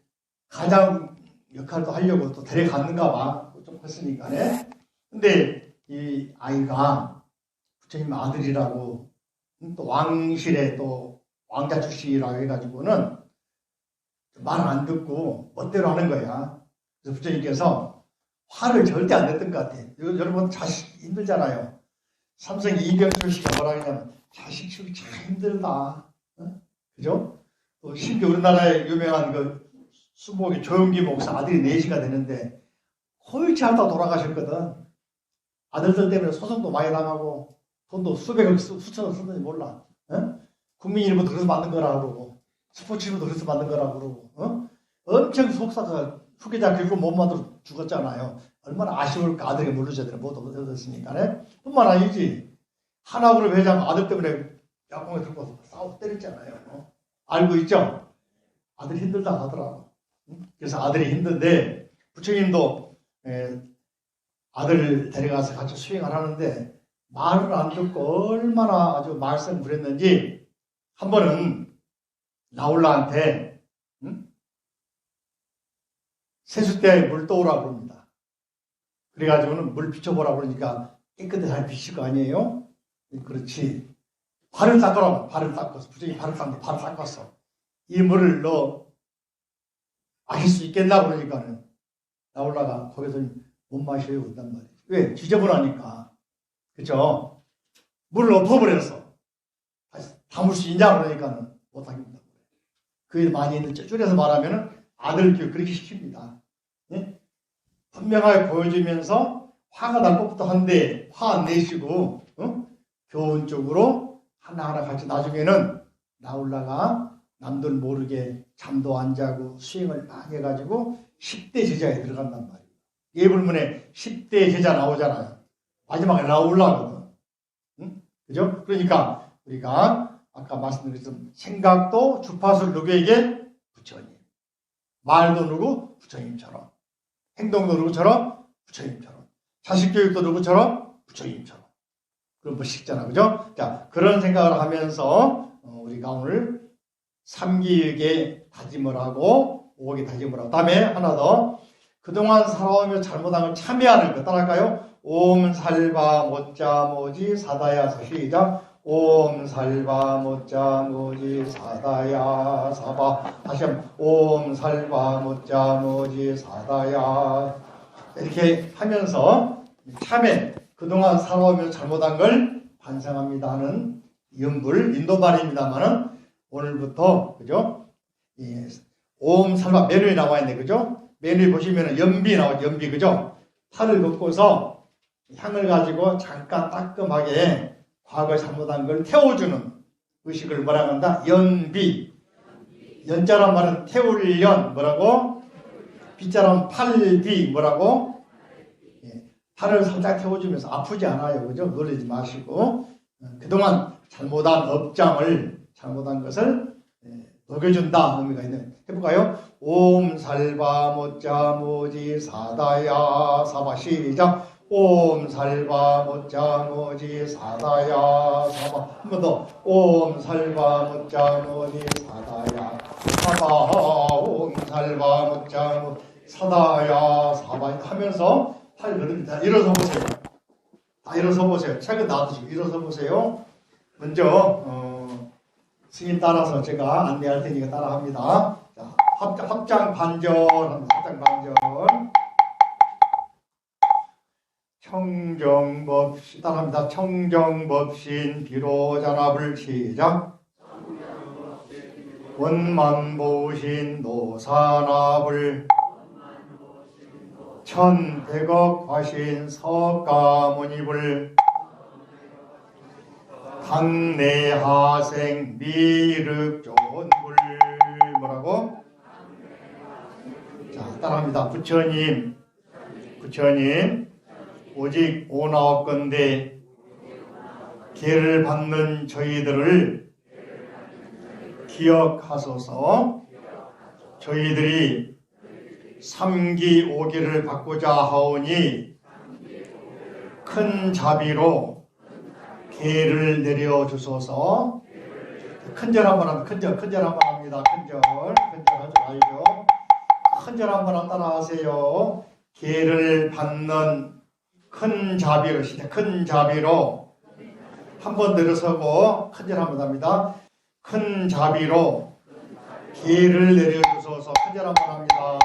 가장 역할도 하려고 또 데려갔는가 봐. 좀 컸으니까네. 근데 이 아이가 부처님 아들이라고 또 왕실에 또 왕자 출신이라고 해가지고는 말을 안 듣고 멋대로 하는 거야. 그래서 부처님께서 화를 절대 안 냈던 것 같아. 여러분 자식 힘들잖아요. 삼성 이병철 씨가 뭐라 그러냐면 자식 키우기 참 힘들다. 그죠? 또 심지어 우리나라의 유명한 그 수목의 조용기 목사 아들이 4시가 되는데 거의 잘다 돌아가셨거든. 아들들 때문에 소송도 많이 당하고 돈도 수백억 수천억 쓰는지 몰라. 국민일보도 그래서 만든 거라 그러고 스포츠일보도 그래서 만든 거라 그러고 엄청 속사가 후계자 결국 못 만들어 죽었잖아요. 얼마나 아쉬울까. 아들에게 물르셔야 되나 못 얻었으니까. 뿐만 아니지. 하나그룹 회장 아들 때문에 약공에 들고 싸우고 때렸잖아요. 알고 있죠? 아들이 힘들다 하더라고. 그래서 아들이 힘든데 부처님도 아들을 데려가서 같이 수행을 하는데 말을 안 듣고 얼마나 아주 말썽을 부렸는지 한 번은 나홀라한테 세숫대에 물 떠오라고 그럽니다. 그래가지고는 물 비춰보라고 그러니까 깨끗하게 잘 비칠 거 아니에요? 그렇지. 발을 닦으라고. 발을 닦았어. 부처님이 발을 닦았어. 이 물을 너 마실 수 있겠나 그러니까는 나홀라가 거기서 못 마셔요 그런단 말이에요. 왜? 지저분하니까. 그쵸? 물을 엎어버렸어. 다시 담을 수 있냐 그러니까는 못하겠다. 그게 많이 있는데 줄여서 말하면은 아들 교육 그렇게 시킵니다. 예? 분명하게 보여주면서 화가 날 것부터 한데 화 안 내시고 교훈 쪽으로 하나하나 같이 나중에는 나홀라가 남들 모르게 잠도 안 자고 수행을 막 해가지고 10대 제자에 들어간단 말이에요. 예불문에 10대 제자 나오잖아요. 마지막에 나올라거든. 그죠? 그러니까 우리가 아까 말씀드렸던 생각도 주파수를 누구에게? 부처님. 말도 누구? 부처님처럼. 행동도 누구처럼? 부처님처럼. 자식 교육도 누구처럼? 부처님처럼. 그런 것이잖아. 그죠? 자, 그런 생각을 하면서 우리가 오늘 삼기육에 다짐을 하고 5억에 다짐을 하고 다음에 하나 더 그동안 살아오며 잘못한 걸 참여하는 거 따라할까요? 옴 살바 모짜 모지 사다야 시작 옴 살바 모짜 모지 사다야 사바 다시 한번 옴 살바 모짜 모지 사다야 이렇게 하면서 참회 그동안 살아오며 잘못한 걸 반성합니다 하는 연불 인도말입니다만은 오늘부터 그죠? 예, 옴 살바 메뉴에 나와 있네 그죠? 메뉴 보시면은 연비 나오죠 연비 그죠? 팔을 걷고서 향을 가지고 잠깐 따끔하게 과거에 잘못한 걸 태워주는 의식을 뭐라고 한다? 연비. 연자란 말은 태울 연 뭐라고? 비자란 팔비 뭐라고? 예, 팔을 살짝 태워주면서 아프지 않아요 그죠? 놀라지 마시고 그동안 잘못한 업장을 잘못한 것을 녹여준다 의미가 있는 해볼까요? 옴 살바 모짜 모지 사다야 사바 시작 옴 살바 모짜 모지 사다야 사바 한 번 더 옴 살바 모짜 모지 사다야 사바 옴 살바 모짜 모지 사다야 사바 하면서 팔 거듭니다. 일어서 보세요. 다 일어서 보세요. 책은 놔두시고 일어서 보세요. 먼저 스님 따라서 제가 안내할 테니까 따라합니다. 자, 합장 반절 합니다. 합장 반절. 청정법신 따라합니다. 청정법신 비로자납을 시작. 원만보신 노사납을 천백억 화신 석가모니불 강내하생 미륵존불. 뭐라고? 자, 따라합니다. 부처님 오직 오나옵건대 계를 받는 저희들을 기억하소서. 저희들이 삼기 오기를 받고자 하오니 큰 자비로 계를 내려주소서. 큰절 한번 합니다. 큰절 한번 합니다. 큰절 하지 말죠. 큰절 한번 따라하세요. 계를 받는 큰 자비로 시작. 큰 자비로 한 번 내려서고 큰절 한번 합니다. 큰 자비로 계를 내려주소서. 큰절 한번 합니다.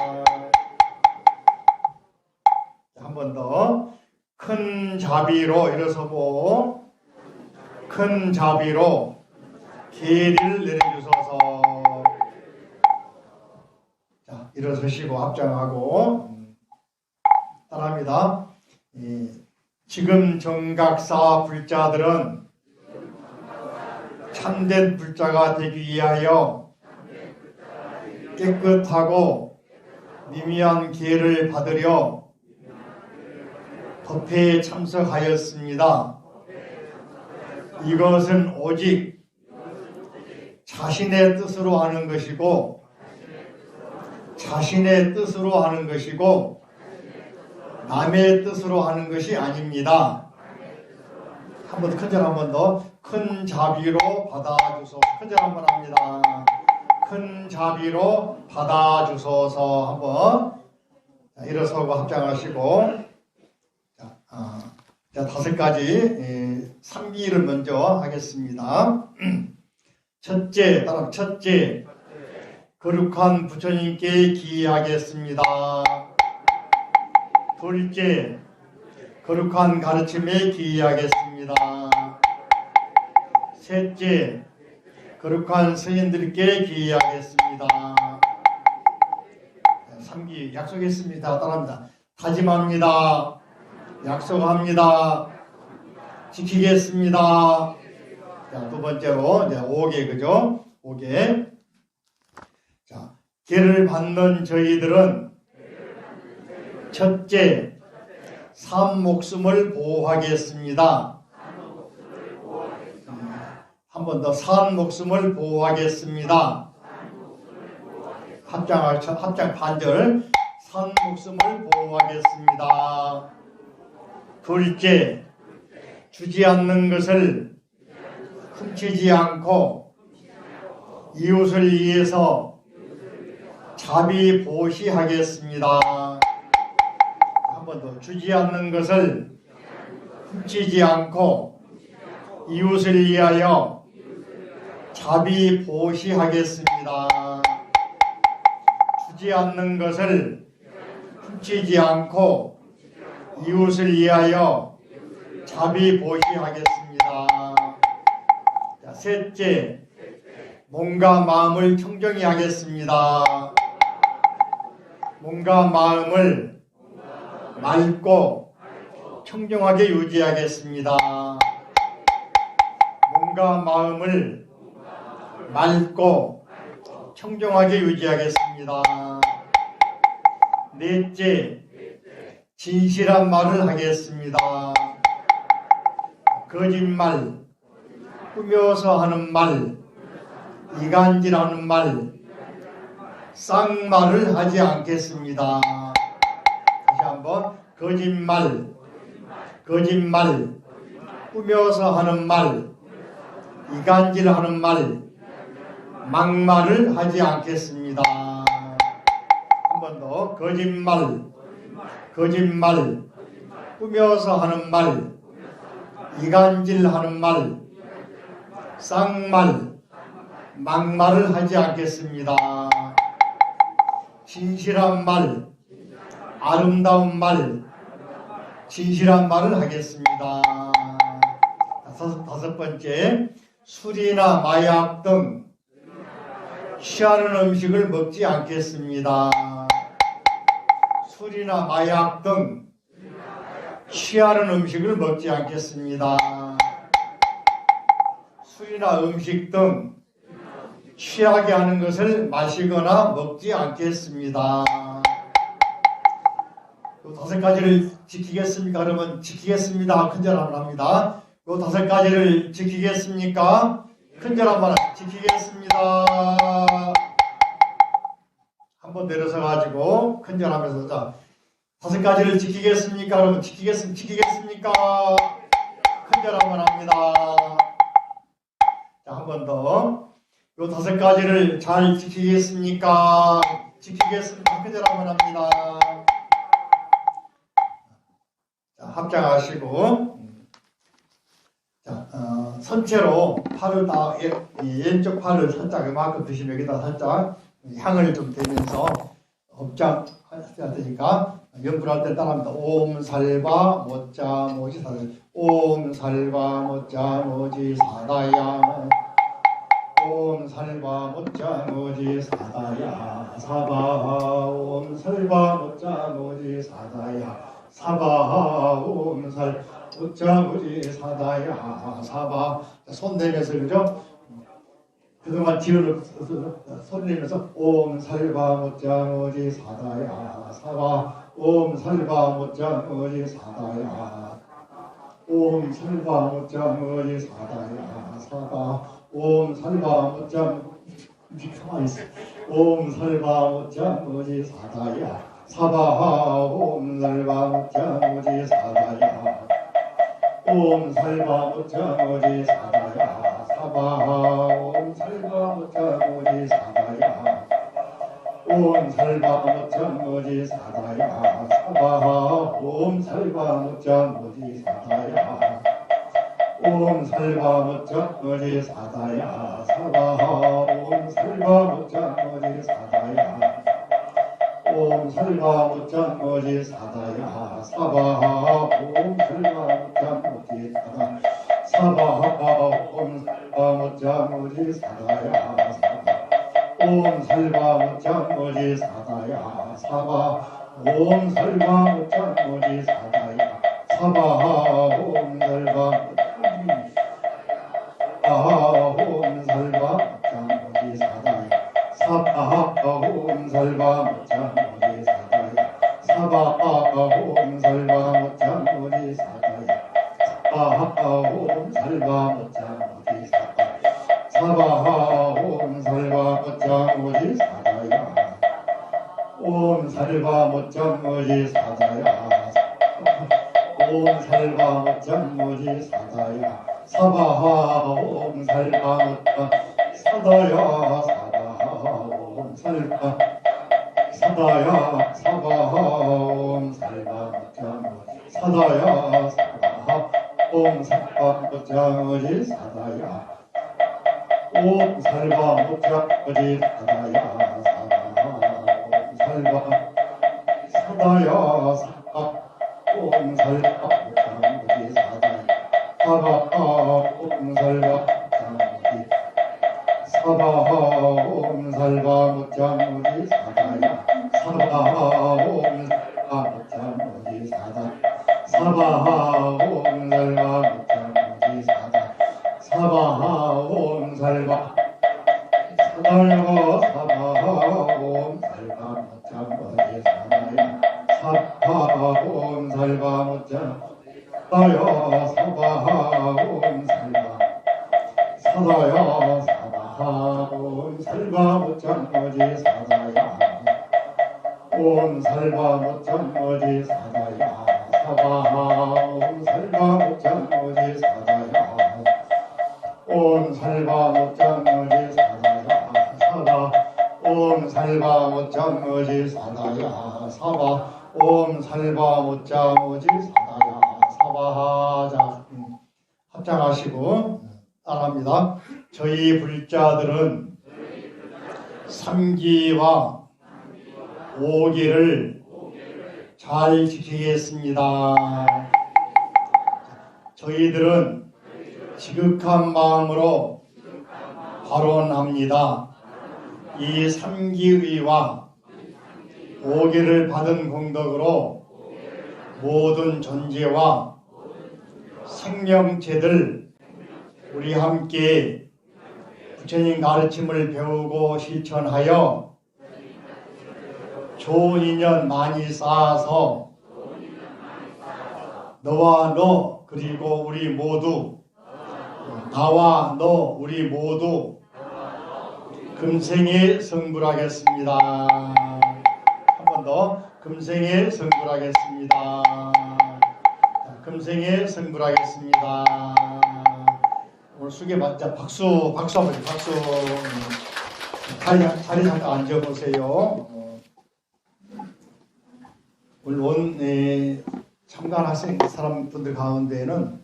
한 번 더. 큰 자비로 일어서고 큰 자비로 계를 내려주소서. 자, 일어서시고 합장하고 따라합니다. 지금 정각사 불자들은 참된 불자가 되기 위하여 깨끗하고 미미한 기회를 받으려 법회에 참석하였습니다. 이것은 오직 자신의 뜻으로 하는 것이고 남의 뜻으로 하는 것이 아닙니다. 한 번 더, 큰절 한 번 더. 큰 자비로 받아주소서. 큰절 한번 합니다. 큰 자비로 받아주소서. 한번 일어서고 합장하시고. 자, 5가지 삼기를 먼저 하겠습니다. 첫째, 거룩한 부처님께 기하겠습니다. 둘째, 거룩한 가르침에 기하겠습니다. 셋째, 거룩한 스님들께 기하겠습니다. 3기 약속했습니다. 따라합니다. 다짐합니다. 약속합니다. 지키겠습니다. 자, 두 번째로 이제 5개, 그죠? 5개. 자, 계를 받는 저희들은 첫째, 산 목숨을 보호하겠습니다. 한 번 더, 산 목숨을 보호하겠습니다. 합장 반절. 산 목숨을 보호하겠습니다. 둘째, 주지 않는 것을 훔치지 않고 이웃을 위해서 자비 보시하겠습니다. 한 번 더, 주지 않는 것을 훔치지 않고 이웃을 위하여 자비 보시하겠습니다. 주지 않는 것을 훔치지 않고 이웃을 위하여 자비 보시하겠습니다. 자, 셋째, 몸과 마음을 청정히 하겠습니다. 몸과 마음을 맑고 청정하게 유지하겠습니다. 몸과 마음을 맑고 청정하게 유지하겠습니다. 넷째, 진실한 말을 하겠습니다. 거짓말, 꾸며서 하는 말, 이간질하는 말, 쌍말을 하지 않겠습니다. 다시 한번, 거짓말, 꾸며서 하는 말, 이간질하는 말, 막말을 하지 않겠습니다. 한 번 더, 거짓말, 꾸며서 하는 말, 이간질하는 말, 쌍말, 막말을 하지 않겠습니다. 진실한 말, 아름다운 말, 진실한 말을 하겠습니다. 다섯 번째, 술이나 마약 등 취하는 음식을 먹지 않겠습니다. 술이나 마약 등 취하는 음식을 먹지 않겠습니다. 술이나 음식 등 취하게 하는 것을 마시거나 먹지 않겠습니다. 요 5가지를 지키겠습니까? 그러면 지키겠습니다. 큰절 한번 합니다. 요 5가지를 지키겠습니까? 큰절 한번 지키겠습니다. 한번 내려서 가지고 큰절하면서 자 5가지를 지키겠습니까? 그러면 지키겠습니까? 큰절 한번 합니다. 자, 한 번 더. 요 5가지를 잘 지키겠습니까? 지키겠습니까? 큰절 한번 합니다. 자, 합장하시고 자, 선체로 팔을 다 왼쪽 팔을 살짝 이만큼 드시면 여기다 살짝 향을 좀 대면서 업장 하셔야 되니까 연불할 때 따라합니다. 옴 살바 모짜 모지 사다. 옴 살바 모짜 모지 사다야. 옴 살바 모짜 모지 사다야. 사바 옴 살바 모짜 모지 사다야. 사바 옴 살 모짜 모지 사다야. 사바 손 내면서 그죠? 그동안 뒤로 손 내면서 옴 살바 모짜 모지 사다야. 사바 옴 살바 모짜 모지 사다야. 옴 살바 모짜 모지 사다야. 사바 옴 살바 모짜 가만히 있어. 옴 살바 모짜 모지 사다야. 사바 옴 살바 모짜 모지 사다야. 옴 살바 모짜 모지 사다야. 사바 옴 살바 모짜 모지 사다야. 옴 살바 모짜 모지 사다야. 사바 옴 살바 모짜 모지 사다야. 옴 살바 모짜 모지 사다야. 사바 옴 살바 모짜 모지 사다야. 옴 살바 모짜 모지 사다야. 사바 옴 살바 모짜 모지 사다야. 사바 옴 살바 모짜 모지 사다야. 옴 살바 모짜 모지 사다야. 사바 옴 살바 모짜 모지 사다야. 사바 옴 살바 옴 살바 모짜 모지 사다야. 사바 옴 살바 모짜 모지 사다야. 사바 옴 살바 모짜 모지 사다야. 사바 옴 살바 모짜 모지 사다야. 사바 옴 살바 모짜 모지 사다야. 옴 살바 모짜 모지 사다야. 옴 살바 모짜 모지 사다야. 사바 옴 살바 모짜 사다야. 사바 옴 살바 사다야. 사바 옴 살바 모짜 모지 사다야. 사바 옴 살바 모짜 모지 사다야. 옴 살바 모짜 모지 사다야. 사바 옴 살바 사다야. 사바 옴 살바 모짜 모지 사다야. 사바 옴 살바 사바 옴 살바 모짜 모지 사다야. 사바 옴 살바 모짜 모지 사다야. 사바 옴 살바 모짜 모지 사다야. 사바 옴 살바 사다야. 사바 옴 살바 모짜 모지 사다야. 사바 옴 살바 모짜 사다야. 사바 옴 살바 사다야. 사바 옴 살바 모짜 모지 사다야. 옴 살바 모짜 모지 사다야. 사바 옴 살바 모짜 모지 사다야. 옴 살바 모짜 모지 사다야. 사바 옴 살바 모짜 모지 사다야. 사바 옴 살바 모짜 모지 사다야. 스와하. 자, 합장하시고 따라합니다. 저희 불자들은 3기와 5기를 잘 지키겠습니다. 저희들은 지극한 마음으로 발언합니다. 이 3기의와 5기를 받은 공덕으로 모든 존재와 생명체들 우리 함께 부처님 가르침을 배우고 실천하여 좋은 인연 많이 쌓아서 너와 너 그리고 우리 모두 나와 너 우리 모두 금생에 성불하겠습니다. 한 번 더 금생에 성불하겠습니다. 금생에 성불하겠습니다. 오늘 수계 맞자 박수 한번 박수. 자리 잠깐 앉아보세요. 물론 참관하신 사람분들 가운데는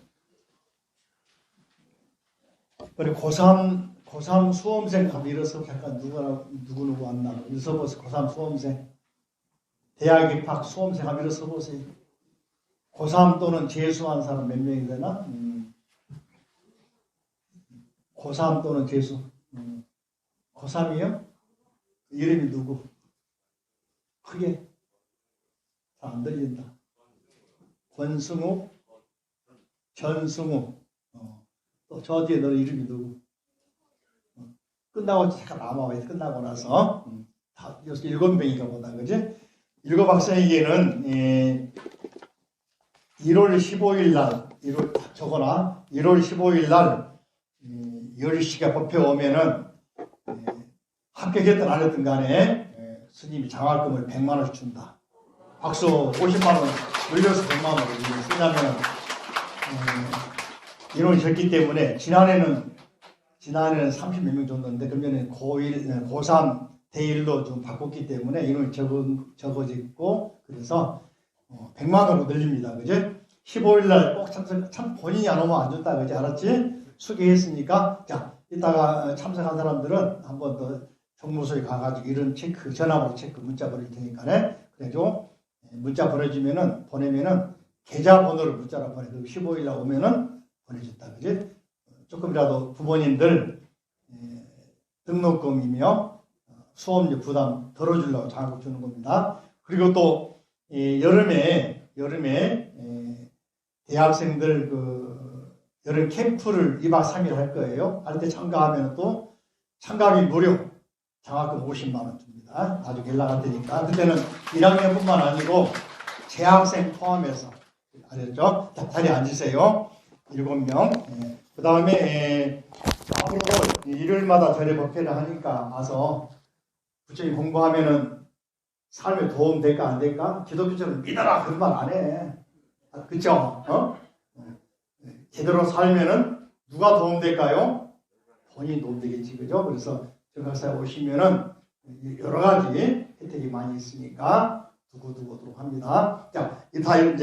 우리 고3 수험생 한번 일어서 잠깐 누구 왔나 일어서보세요. 고3 수험생 대학 입학 수험생 한번 일어서보세요. 고3 또는 재수한 사람 몇 명이 되나? 고3 또는 재수. 고3이요? 이름이 누구? 크게 잘 안 들린다. 권승우, 전승우. 또 저 뒤에 너 이름이 누구? 끝나고 잠깐 남아와요. 끝나고 나서 다 7명인가 보다, 그지? 7학생에게는 1월 15일 날, 1월 15일 날 10시가 법회 오면은 합격했든 안 했든 간에 스님이 장학금을 100만 원씩 준다. 박수. 50만 원 늘려서 100만 원을 쓰냐면 인원이 적기 때문에 지난해는 30몇 명 줬는데 그러면 고3 대1로 좀 바꿨기 때문에 인원이 적어지고 그래서 100만 원으로 늘립니다. 그지? 15일 날 꼭 참 본인이 안 오면 안 준다. 그지? 알았지? 수기했으니까 자 이따가 참석한 사람들은 한 번 더 정무소에 가가지고 이런 체크 전화번호 체크 문자 보낼 테니까네. 그래도 문자 보내면은 계좌번호를 문자로 보내. 15일 날 오면은 보내줬다. 그지? 조금이라도 부모님들 등록금이며 수업료 부담 덜어주려고 장학금 주는 겁니다. 그리고 또 여름에 대학생들 여름 캠프를 2박 3일 할 거예요. 할 때 참가하면 또 참가비 무료 장학금 50만 원 줍니다. 나중에 연락할 테니까. 그때는 1학년뿐만 아니고 재학생 포함해서 알겠죠? 자, 자리에 앉으세요. 7명. 그 다음에 앞으로 일요일마다 절에 법회를 하니까 와서 부처님 공부하면은 삶에 도움 될까 안 될까? 기독교처럼 믿어라 그런 말 안 해. 그쵸? 제대로 살면은 누가 도움 될까요? 본인이 도움 되겠지. 그죠? 그래서 정각사에 오시면은 여러 가지 혜택이 많이 있으니까 두고두고도록 합니다. 자, 다 이제